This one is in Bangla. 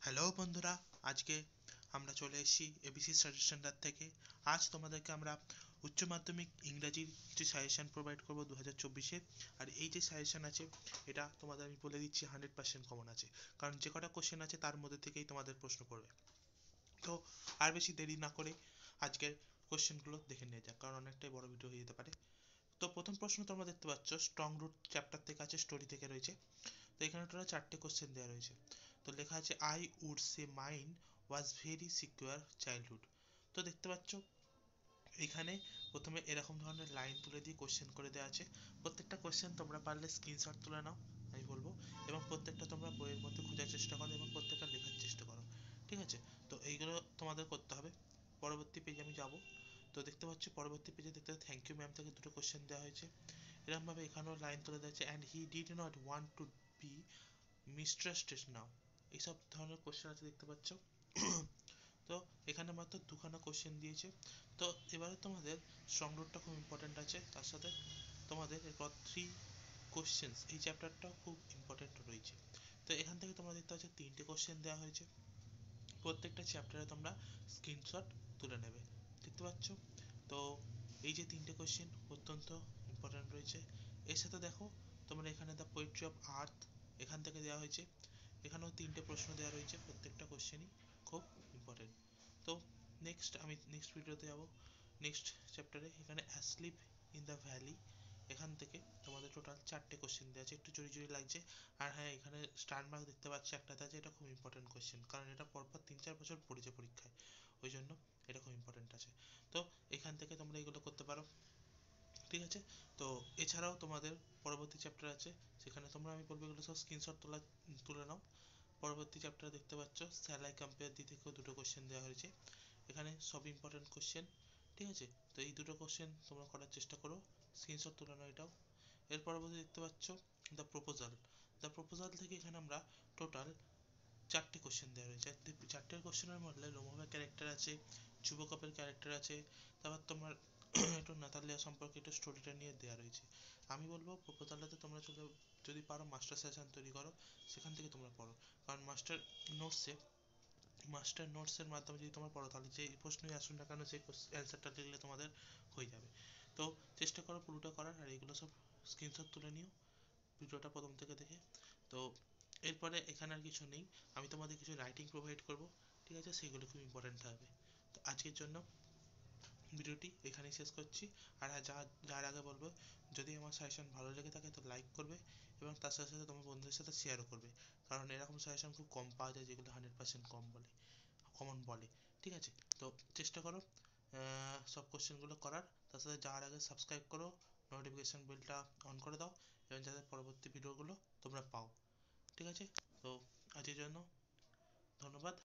হ্যালো বন্ধুরা, আজকে আমরা চলে এসেছি এবিসি স্টাডি সেন্টার থেকে। আজ তোমাদেরকে আমরা উচ্চ মাধ্যমিক ইংরাজির কিছু সাজেশন প্রোভাইড করবো 2024-এ। আর এই যে সাজেশন আছে এটা তোমাদের আমি বলে দিচ্ছি 100% কমন আছে, কারণ যে কটা কোশ্চেন আছে তার মধ্যে থেকেই তোমাদের প্রশ্ন পড়বে। তো আর বেশি দেরি না করে আজকের কোশ্চেনগুলো দেখে নিয়ে যাক, কারণ অনেকটাই বড় ভিডিও হয়ে যেতে পারে। তো প্রথম প্রশ্ন তোমরা দেখতে পাচ্ছ স্ট্রং রুট চ্যাপ্টার থেকে আছে, স্টোরি থেকে রয়েছে। তো এখানে টোটাল 4টে কোশ্চেন দেওয়া রয়েছে। তো লেখা আছে I would say mine was very secure childhood. তো দেখতে পাচ্ছ এখানে প্রথমে এরকম ধরনের লাইন তুলে দিয়ে কোশ্চেন করে দেওয়া আছে। প্রত্যেকটা কোশ্চেন তোমরা পারলে স্ক্রিনশট তুলে নাও, আমি বলবো, এবং প্রত্যেকটা তোমরা বইয়ের মধ্যে খোঁজার চেষ্টা করো এবং প্রত্যেকটা লেখার চেষ্টা করো, ঠিক আছে? তো এইগুলো তোমাদের করতে হবে। পরবর্তী পেজে আমি যাব। তো দেখতে পাচ্ছ পরবর্তী পেজে দেখতে থ্যাংক ইউ ম্যাম থেকে দুটো কোশ্চেন দেওয়া হয়েছে। এরকমভাবে এখানেও লাইন তুলে দেওয়া আছে and he did not want to be mistrusted now. এইসব ধরনের কোশ্চেন আছে দেখতে পাচ্ছ। তো এখানে মাত্র দুখানা কোশ্চেন দিয়েছে। তো এবারে তোমাদের স্ট্রং রুটটা খুব ইম্পর্টেন্ট আছে, তার সাথে তোমাদের এরপর 3 কোশ্চেন্স এই চ্যাপ্টারটাও খুব ইম্পর্টেন্ট রয়েছে। তো এখান থেকে তোমরা দেখতে পাচ্ছ 3টে কোশ্চেন দেওয়া হয়েছে। প্রত্যেকটা চ্যাপ্টারে তোমরা স্ক্রিনশট তুলে নেবে, দেখতে পাচ্ছ। তো এই যে 3টে কোশ্চেন অত্যন্ত ইম্পর্টেন্ট রয়েছে। এর সাথে দেখো তোমরা এখানে দ্য পোয়েট্রি অফ আর্থ এখান থেকে দেওয়া হয়েছে। এখানেও 3টে প্রশ্ন দেওয়া রয়েছে, প্রত্যেকটা কোশ্চেনই খুব ইম্পর্টেন্ট। তো আমি নেক্সট ভিডিওতে যাব। নেক্সট চ্যাপ্টারে এখানে অ্যাসলিপ ইন দ্য ভ্যালি, এখান থেকে তোমাদের টোটাল 4টে কোশ্চেন দেওয়া আছে। একটু জোরে জোরে লাগছে। আর হ্যাঁ, এখানে স্টার মার্ক দেখতে পাচ্ছি একটাতে আছে, এটা খুব ইম্পর্টেন্ট কোশ্চেন, কারণ এটা পরপর 3-4 বছর পড়েছে পরীক্ষায়, ওই জন্য এটা খুব ইম্পর্টেন্ট আছে। তো এখান থেকে তোমরা এগুলো করতে পারো, ঠিক আছে? তো এছাড়াও তোমাদের পরবর্তী চ্যাপ্টার আছে, সেখানে তোমরা আমি বলবো এগুলো সব স্ক্রিনশট তুলে নাও। পরবর্তী চ্যাপ্টারে দেখতে পাচ্ছ স্যালাই কম্পেয়ার দি থেকেও দুটো কোশ্চেন দেওয়া হয়েছে। এখানে সব ইম্পর্টেন্ট কোশ্চেন, ঠিক আছে? তো এই দুটো কোশ্চেন তোমরা করার চেষ্টা করো, স্ক্রিনশট তুলে নাও এটাও। এর পরবর্তী দেখতে পাচ্ছ দ্য প্রপোজাল। দ্য প্রপোজাল থেকে এখানে আমরা টোটাল 4টে কোশ্চেন দেওয়া রয়েছে। 4টে কোশ্চেনের মধ্যে লোমোভের ক্যারেক্টার আছে, যুবকপের ক্যারেক্টার আছে, তারপর তোমার একটু নাতালিয়া সম্পর্কে একটু স্টোরিটা নিয়ে দেওয়া রয়েছে। আমি বলবো প্রপোজালটাতে তোমরা যদি পারো মাস্টার সেশন তৈরি করো, সেখান থেকে তোমরা পড়ো, কারণ মাস্টার নোটসের মাধ্যমে যদি তোমরা পড়ো তাহলে যে প্রশ্নই আসুন না কেন সেই অ্যান্সারটা লিখলে তোমাদের হয়ে যাবে। তো চেষ্টা করো পুরোটা করার, আর এগুলো সব স্ক্রিনশট তুলে নিও ভিডিওটা প্রথম থেকে দেখে। তো এরপরে এখানে আর কিছু নেই, আমি তোমাদের কিছু রাইটিং প্রোভাইড করব, ঠিক আছে? সেগুলো খুব ইম্পর্টেন্ট হবে। তো আজকের জন্য ভিডিওটি এখানেই শেষ করছি। আর হ্যাঁ, যার আগে বলবো, যদি আমার সাজেশন ভালো লেগে থাকে তো লাইক করবে, এবং তার সাথে সাথে তোমার বন্ধুদের সাথে শেয়ারও করবে, কারণ এরকম সাজেশন খুব কম পাওয়া যায় যেগুলো 100% কমন বলে, ঠিক আছে? তো চেষ্টা করো সব কোশ্চেনগুলো করার, তার সাথে যাওয়ার আগে সাবস্ক্রাইব করো, নোটিফিকেশান বেলটা অন করে দাও, এবং যাতে পরবর্তী ভিডিওগুলো তোমরা পাও, ঠিক আছে? তো আজকের জন্য ধন্যবাদ।